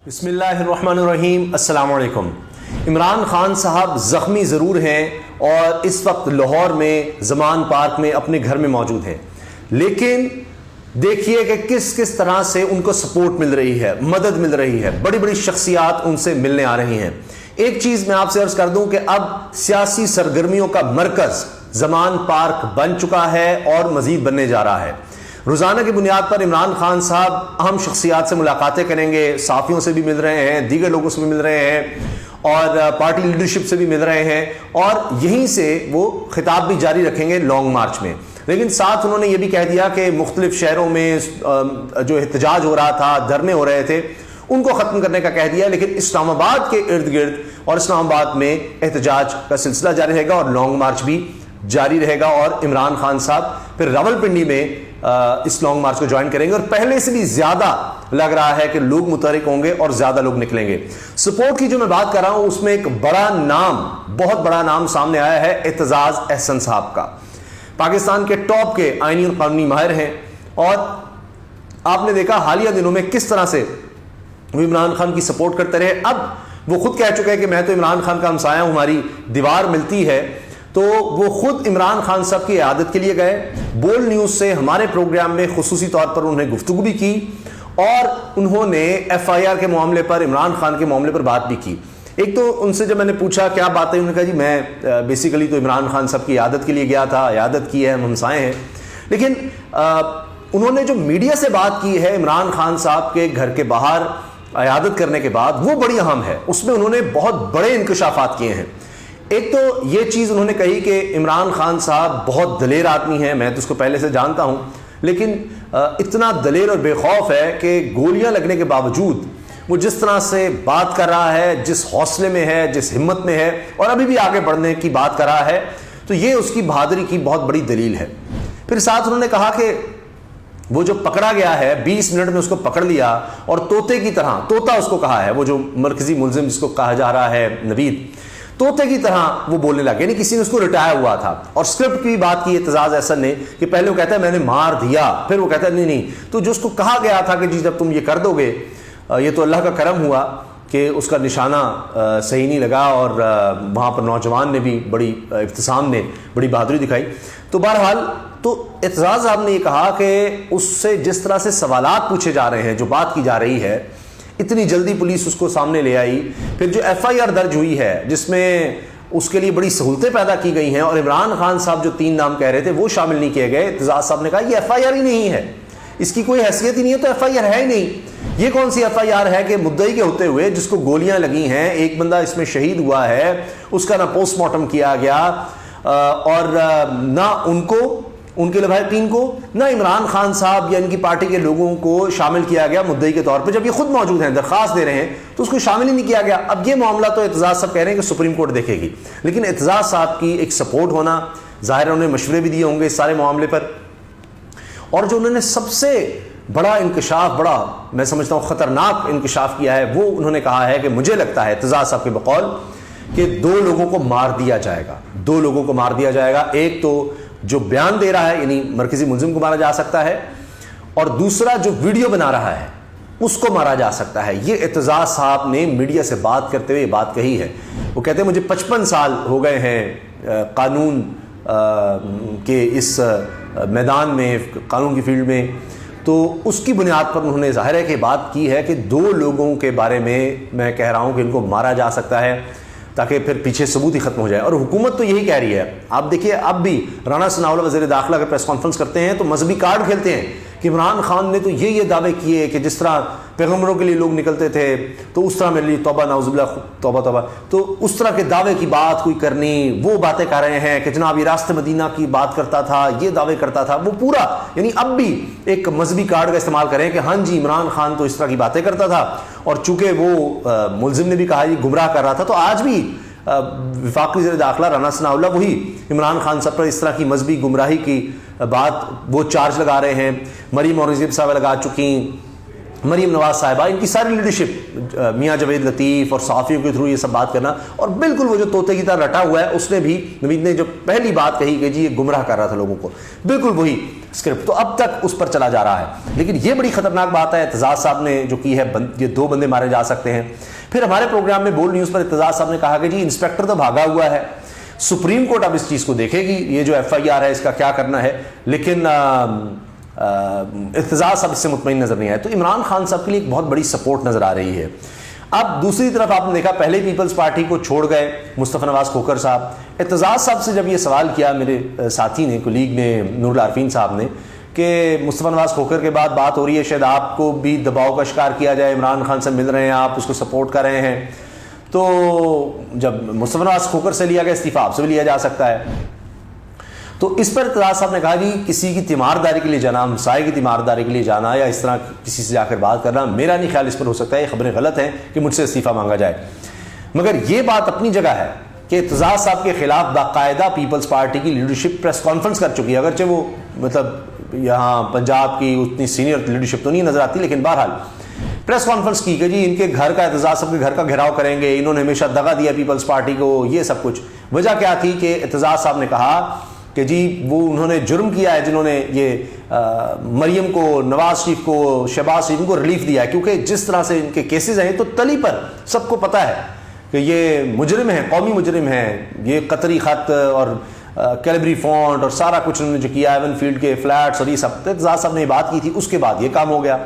بسم اللہ الرحمن الرحیم۔ السلام علیکم۔ عمران خان صاحب زخمی ضرور ہیں اور اس وقت لاہور میں زمان پارک میں اپنے گھر میں موجود ہیں، لیکن دیکھیے کہ کس طرح سے ان کو سپورٹ مل رہی ہے، مدد مل رہی ہے، بڑی بڑی شخصیات ان سے ملنے آ رہی ہیں۔ ایک چیز میں آپ سے عرض کر دوں کہ اب سیاسی سرگرمیوں کا مرکز زمان پارک بن چکا ہے اور مزید بننے جا رہا ہے۔ روزانہ کی بنیاد پر عمران خان صاحب اہم شخصیات سے ملاقاتیں کریں گے، صحافیوں سے بھی مل رہے ہیں، دیگر لوگوں سے بھی مل رہے ہیں اور پارٹی لیڈرشپ سے بھی مل رہے ہیں، اور یہیں سے وہ خطاب بھی جاری رکھیں گے لانگ مارچ میں۔ لیکن ساتھ انہوں نے یہ بھی کہہ دیا کہ مختلف شہروں میں جو احتجاج ہو رہا تھا، دھرنے ہو رہے تھے، ان کو ختم کرنے کا کہہ دیا، لیکن اسلام آباد کے ارد گرد اور اسلام آباد میں احتجاج کا سلسلہ جاری رہے گا اور لانگ مارچ بھی جاری رہے گا، اور عمران خان صاحب پھر راولپنڈی میں اس لانگ مارچ کو جوائن کریں گے، اور پہلے سے بھی زیادہ لگ رہا ہے کہ لوگ متحرک ہوں گے اور زیادہ لوگ نکلیں گے۔ سپورٹ کی جو میں بات کر رہا ہوں اس میں ایک بڑا نام، بہت بڑا نام سامنے آیا ہے اعتزاز احسن صاحب کا۔ پاکستان کے ٹاپ کے آئینی اور قانونی ماہر ہیں، اور آپ نے دیکھا حالیہ دنوں میں کس طرح سے وہ عمران خان کی سپورٹ کرتے رہے۔ اب وہ خود کہہ چکے ہیں کہ میں تو عمران خان کا ہمسایہ ہوں، ہماری دیوار ملتی ہے، تو وہ خود عمران خان صاحب کی عیادت کے لیے گئے۔ بول نیوز سے ہمارے پروگرام میں خصوصی طور پر انہوں نے گفتگو بھی کی، اور انہوں نے ایف آئی آر کے معاملے پر، عمران خان کے معاملے پر بات بھی کی۔ ایک تو ان سے جب میں نے پوچھا کیا بات ہے، انہوں نے کہا جی میں بیسیکلی تو عمران خان صاحب کی عیادت کے لیے گیا تھا، عیادت کی ہے، ہم ہمسائے ہیں، لیکن انہوں نے جو میڈیا سے بات کی ہے عمران خان صاحب کے گھر کے باہر عیادت کرنے کے بعد، وہ بڑی اہم ہے۔ اس میں انہوں نے بہت بڑے انکشافات کیے ہیں۔ ایک تو یہ چیز انہوں نے کہی کہ عمران خان صاحب بہت دلیر آدمی ہیں، میں تو اس کو پہلے سے جانتا ہوں، لیکن اتنا دلیر اور بے خوف ہے کہ گولیاں لگنے کے باوجود وہ جس طرح سے بات کر رہا ہے، جس حوصلے میں ہے، جس ہمت میں ہے، اور ابھی بھی آگے بڑھنے کی بات کر رہا ہے، تو یہ اس کی بہادری کی بہت بڑی دلیل ہے۔ پھر ساتھ انہوں نے کہا کہ وہ جو پکڑا گیا ہے 20 منٹ میں اس کو پکڑ لیا، اور طوطے کی طرح، طوطا اس کو کہا ہے، وہ جو مرکزی ملزم جس کو کہا جا رہا ہے نوید، طوطے کی طرح وہ بولنے لگا، یعنی کسی نے اس کو رٹایا ہوا تھا۔ اور اسکرپٹ کی بات کی اعتزاز احسن نے کہ پہلے وہ کہتا ہے میں نے مار دیا، پھر وہ کہتا ہے نہیں، تو جو اس کو کہا گیا تھا کہ جی جب تم یہ کر دو گے، یہ تو اللہ کا کرم ہوا کہ اس کا نشانہ صحیح نہیں لگا، اور وہاں پر نوجوان نے بھی بڑی، ابتسام نے بڑی بہادری دکھائی۔ تو بہرحال تو اعتزاز صاحب نے یہ کہا کہ اس سے جس طرح سے سوالات پوچھے جا رہے ہیں، جو بات کی جا رہی ہے، اتنی جلدی پولیس اس کو سامنے لے آئی، پھر جو ایف آئی آر درج ہوئی ہے جس میں اس کے لیے بڑی سہولتیں پیدا کی گئی ہیں، اور عمران خان صاحب جو 3 نام کہہ رہے تھے وہ شامل نہیں کیے گئے، اعتزاز صاحب نے کہا یہ ایف آئی آر ہی نہیں ہے، اس کی کوئی حیثیت ہی نہیں ہے، تو ایف آئی آر ہے ہی نہیں۔ یہ کون سی ایف آئی آر ہے کہ مدعی کے ہوتے ہوئے جس کو گولیاں لگی ہیں، ایک بندہ اس میں شہید ہوا ہے، اس کا نہ پوسٹ مارٹم کیا گیا، اور نہ ان کو، ان کے لواحقین کو، نہ عمران خان صاحب یا ان کی پارٹی کے لوگوں کو شامل کیا گیا مدعی کے طور پہ، جب یہ خود موجود ہیں، درخواست دے رہے ہیں، تو اس کو شامل ہی نہیں کیا گیا۔ اب یہ معاملہ تو اعتزاز صاحب کہہ رہے ہیں کہ سپریم کورٹ دیکھے گی، لیکن اعتزاز صاحب کی ایک سپورٹ ہونا ظاہر ہے، انہوں نے مشورے بھی دیے ہوں گے اس سارے معاملے پر، اور جو انہوں نے سب سے بڑا انکشاف، بڑا میں سمجھتا ہوں خطرناک انکشاف کیا ہے، وہ انہوں نے کہا ہے کہ مجھے لگتا ہے اعتزاز صاحب کے بقول کہ 2 لوگوں کو مار دیا جائے گا، 2 لوگوں کو مار دیا جائے گا۔ ایک تو جو بیان دے رہا ہے، یعنی مرکزی ملزم کو مارا جا سکتا ہے، اور دوسرا جو ویڈیو بنا رہا ہے اس کو مارا جا سکتا ہے۔ یہ اعتزاز صاحب نے میڈیا سے بات کرتے ہوئے بات کہی ہے۔ وہ کہتے ہیں مجھے 55 سال ہو گئے ہیں قانون کے اس میدان میں، قانون کی فیلڈ میں، تو اس کی بنیاد پر انہوں نے ظاہر ہے کہ بات کی ہے کہ 2 لوگوں کے بارے میں کہہ رہا ہوں کہ ان کو مارا جا سکتا ہے، تاکہ پھر پیچھے ثبوت ہی ختم ہو جائے۔ اور حکومت تو یہی کہہ رہی ہے۔ آپ دیکھیے اب بھی رانا ثناء اللہ وزیر داخلہ کا پریس کانفرنس کرتے ہیں تو مذہبی کارڈ کھیلتے ہیں کہ عمران خان نے تو یہ دعوے کیے کہ جس طرح پیغمبروں کے لیے لوگ نکلتے تھے تو اس طرح میرے لیے توبہ، نعوذ باللہ، توبہ توبہ، تو اس طرح کے دعوے کی بات کوئی کرنی، وہ باتیں کر رہے ہیں کہ جناب یہ راست مدینہ کی بات کرتا تھا، یہ دعوے کرتا تھا، وہ پورا، یعنی اب بھی ایک مذہبی کارڈ کا استعمال کریں کہ ہاں جی عمران خان تو اس طرح کی باتیں کرتا تھا، اور چونکہ وہ ملزم نے بھی کہا یہ گمراہ کر رہا تھا، تو آج بھی وفاقی وزیر داخلہ رانا ثناء اللہ وہی عمران خان صاحب پر اس طرح کی مذہبی گمراہی کی بات، وہ چارج لگا رہے ہیں۔ مریم اورنگزیب صاحب لگا چکی، مریم نواز صاحبہ، ان کی ساری لیڈرشپ، میاں جاوید لطیف اور صحافیوں کے تھرو یہ سب بات کرنا، اور بالکل وہ جو طوطے کی طرح رٹا ہوا ہے، اس نے بھی نوید نے جو پہلی بات کہی کہ جی یہ گمراہ کر رہا تھا لوگوں کو، بالکل وہی اسکرپٹ تو اب تک اس پر چلا جا رہا ہے۔ لیکن یہ بڑی خطرناک بات ہے اعتزاز صاحب نے جو کی ہے، یہ 2 بندے مارے جا سکتے ہیں۔ پھر ہمارے پروگرام میں بول نیوز پر اعتزاز صاحب نے کہا کہ جی انسپیکٹر تو بھاگا ہوا ہے، سپریم کورٹ اب اس چیز کو دیکھے گی، یہ جو FIR ہے اس کا کیا کرنا ہے، لیکن اعتزاز صاحب اس سے مطمئن نظر نہیں آئے۔ تو عمران خان صاحب کے لیے ایک بہت بڑی سپورٹ نظر آ رہی ہے۔ اب دوسری طرف آپ نے دیکھا پہلے پیپلز پارٹی کو چھوڑ گئے مصطفی نواز کھوکھر صاحب، اعتزاز صاحب سے جب یہ سوال کیا میرے ساتھی نے، کولیگ نے، نور العارفین صاحب نے، کہ مصطفی نواز کھوکھر کے بعد بات ہو رہی ہے شاید آپ کو بھی دباؤ کا شکار کیا جائے، عمران خان سے مل رہے ہیں آپ، اس کو سپورٹ کر رہے ہیں، تو جب مصطفی نواز کھوکھر سے لیا گیا استعفیٰ آپ سے بھی لیا جا سکتا ہے۔ تو اس پر اعتزاز صاحب نے کہا جی کسی کی تیمارداری کے لیے جانا، ہمسائے کی تیمارداری کے لیے جانا یا اس طرح کسی سے جا کر بات کرنا، میرا نہیں خیال اس پر ہو سکتا ہے، یہ خبریں غلط ہیں کہ مجھ سے استعفیٰ مانگا جائے۔ مگر یہ بات اپنی جگہ ہے کہ اعتزاز صاحب کے خلاف باقاعدہ پیپلز پارٹی کی لیڈرشپ پریس کانفرنس کر چکی ہے، اگرچہ وہ مطلب یہاں پنجاب کی اتنی سینئر لیڈرشپ تو نہیں نظر آتی، لیکن بہرحال پریس کانفرنس کی کہ جی ان کے گھر کا، اعتزاز صاحب کے گھر کا گھراؤ کریں گے، انہوں نے ہمیشہ دغا دیا پیپلز پارٹی کو، یہ سب کچھ۔ وجہ کیا تھی کہ اعتزاز صاحب نے کہا کہ جی وہ انہوں نے جرم کیا ہے جنہوں نے یہ مریم کو، نواز شریف کو، شہباز شریف کو ریلیف دیا ہے، کیونکہ جس طرح سے ان کے کیسز ہیں تو تلی پر سب کو پتہ ہے کہ یہ مجرم ہیں، قومی مجرم ہیں، یہ قطری خط اور کیلیبری فونٹ اور سارا کچھ انہوں نے جو کیا، ایون فیلڈ کے فلیٹس اور یہ سب، اعتزاز صاحب نے یہ بات کی تھی، اس کے بعد یہ کام ہو گیا۔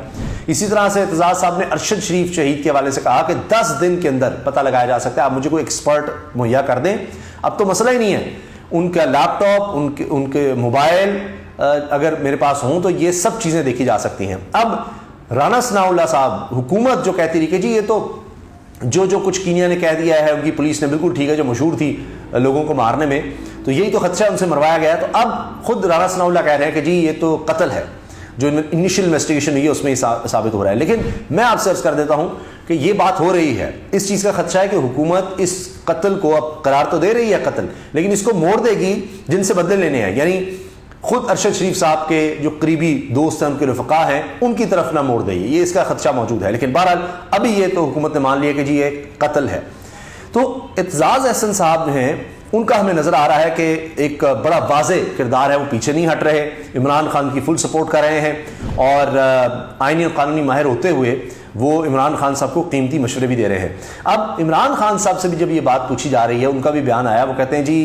اسی طرح سے اعتزاز صاحب نے ارشد شریف شہید کے حوالے سے کہا کہ 10 دن کے اندر پتہ لگایا جا سکتا ہے، آپ مجھے کوئی ایکسپرٹ مہیا کر دیں، اب تو مسئلہ ہی نہیں ہے، ان کا لیپ ٹاپ، ان کے موبائل اگر میرے پاس ہوں تو یہ سب چیزیں دیکھی جا سکتی ہیں۔ اب رانا ثناء اللہ صاحب، حکومت جو کہتی رہی کہ جی یہ تو جو کچھ کینیا نے کہہ دیا ہے، ان کی پولیس نے بالکل ٹھیک ہے، جو مشہور تھی لوگوں کو مارنے میں، تو یہی تو خدشہ ان سے مروایا گیا ہے، تو اب خود رانا ثناء اللہ کہہ رہے ہیں کہ جی یہ تو قتل ہے، جو انیشل انویسٹیگیشن ہوئی ہے اس میں ثابت ہو رہا ہے۔ لیکن میں آپ سے عرض کر دیتا ہوں کہ یہ بات ہو رہی ہے، اس چیز کا خدشہ ہے کہ حکومت اس قتل کو اب قرار تو دے رہی ہے قتل، لیکن اس کو موڑ دے گی جن سے بدلے لینے ہیں، یعنی خود ارشد شریف صاحب کے جو قریبی دوست ہیں، ان کے رفقا ہیں، ان کی طرف نہ موڑ دے گی، یہ اس کا خدشہ موجود ہے۔ لیکن بہرحال ابھی یہ تو حکومت نے مان لیا کہ جی یہ قتل ہے۔ تو اعتزاز احسن صاحب جو ہیں ان کا ہمیں نظر آ رہا ہے کہ ایک بڑا واضح کردار ہے، وہ پیچھے نہیں ہٹ رہے، عمران خان کی فل سپورٹ کر رہے ہیں، اور آئینی اور قانونی ماہر ہوتے ہوئے وہ عمران خان صاحب کو قیمتی مشورے بھی دے رہے ہیں۔ اب عمران خان صاحب سے بھی جب یہ بات پوچھی جا رہی ہے، ان کا بھی بیان آیا، وہ کہتے ہیں جی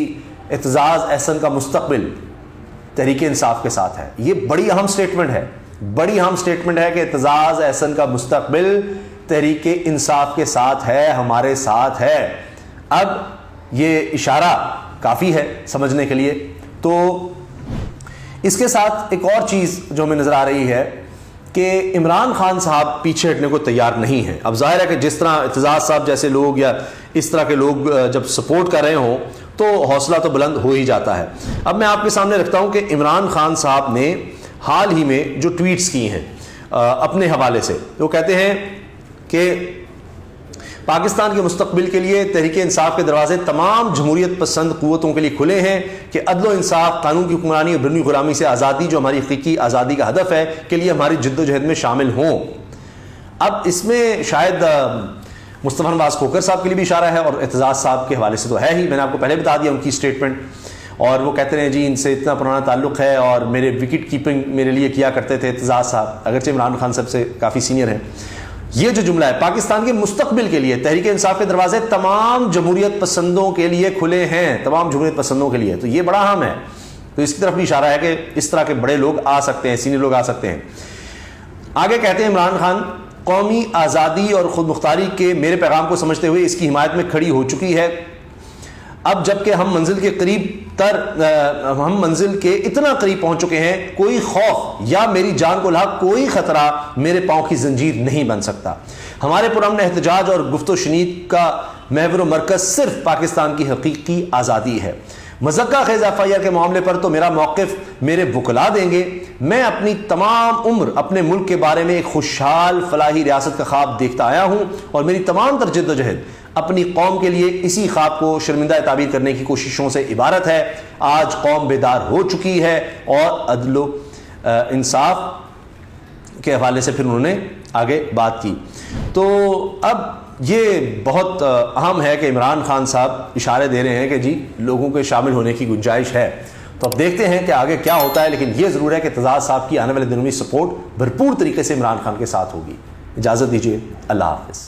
اعتزاز احسن کا مستقبل تحریک انصاف کے ساتھ ہے۔ یہ بڑی اہم سٹیٹمنٹ ہے، بڑی اہم سٹیٹمنٹ ہے کہ اعتزاز احسن کا مستقبل تحریک انصاف کے ساتھ ہے، ہمارے ساتھ ہے۔ اب یہ اشارہ کافی ہے سمجھنے کے لیے۔ تو اس کے ساتھ ایک اور چیز جو ہمیں نظر آ رہی ہے کہ عمران خان صاحب پیچھے ہٹنے کو تیار نہیں ہیں۔ اب ظاہر ہے کہ جس طرح اعتزاز صاحب جیسے لوگ یا اس طرح کے لوگ جب سپورٹ کر رہے ہوں تو حوصلہ تو بلند ہو ہی جاتا ہے۔ اب میں آپ کے سامنے رکھتا ہوں کہ عمران خان صاحب نے حال ہی میں جو ٹویٹس کی ہیں اپنے حوالے سے، وہ کہتے ہیں کہ پاکستان کے مستقبل کے لیے تحریک انصاف کے دروازے تمام جمہوریت پسند قوتوں کے لیے کھلے ہیں کہ عدل و انصاف، قانون کی حکمرانی اور برونی غلامی سے آزادی، جو ہماری حقیقی آزادی کا ہدف ہے، کے لیے ہماری جد و جہد میں شامل ہوں۔ اب اس میں شاید مصطفی نواز کھوکھر صاحب کے لیے بھی اشارہ ہے، اور اعتزاز صاحب کے حوالے سے تو ہے ہی، میں نے آپ کو پہلے بتا دیا ان کی سٹیٹمنٹ، اور وہ کہتے ہیں جی ان سے اتنا پرانا تعلق ہے اور میرے وکٹ کیپنگ میرے لیے کیا کرتے تھے اعتزاز صاحب، اگرچہ عمران خان صاحب سے کافی سینئر ہیں۔ یہ جو جملہ ہے، پاکستان کے مستقبل کے لیے تحریک انصاف کے دروازے تمام جمہوریت پسندوں کے لیے کھلے ہیں، تمام جمہوریت پسندوں کے لیے، تو یہ بڑا اہم ہے۔ تو اس کی طرف بھی اشارہ ہے کہ اس طرح کے بڑے لوگ آ سکتے ہیں، سینئر لوگ آ سکتے ہیں۔ آگے کہتے ہیں عمران خان، قومی آزادی اور خود مختاری کے میرے پیغام کو سمجھتے ہوئے اس کی حمایت میں کھڑی ہو چکی ہے۔ اب جبکہ ہم منزل کے اتنا قریب پہنچ چکے ہیں، کوئی خوف یا میری جان کو لاحق کوئی خطرہ میرے پاؤں کی زنجیر نہیں بن سکتا۔ ہمارے پرامن احتجاج اور گفت و شنید کا محور و مرکز صرف پاکستان کی حقیقی آزادی ہے۔ مذکہ خیز FIR کے معاملے پر تو میرا موقف میرے وکلاء دیں گے۔ میں اپنی تمام عمر اپنے ملک کے بارے میں ایک خوشحال فلاحی ریاست کا خواب دیکھتا آیا ہوں، اور میری تمام تر جد و جہد اپنی قوم کے لیے اسی خواب کو شرمندہ تعبیر کرنے کی کوششوں سے عبارت ہے۔ آج قوم بیدار ہو چکی ہے، اور عدل و انصاف کے حوالے سے پھر انہوں نے آگے بات کی. تو اب یہ بہت اہم ہے کہ عمران خان صاحب اشارے دے رہے ہیں کہ جی لوگوں کے شامل ہونے کی گنجائش ہے. تو اب دیکھتے ہیں کہ آگے کیا ہوتا ہے, لیکن یہ ضرور ہے کہ تزاد صاحب کی آنے والے دنوں میں سپورٹ بھرپور طریقے سے عمران خان کے ساتھ ہوگی. اجازت دیجیے, اللہ حافظ.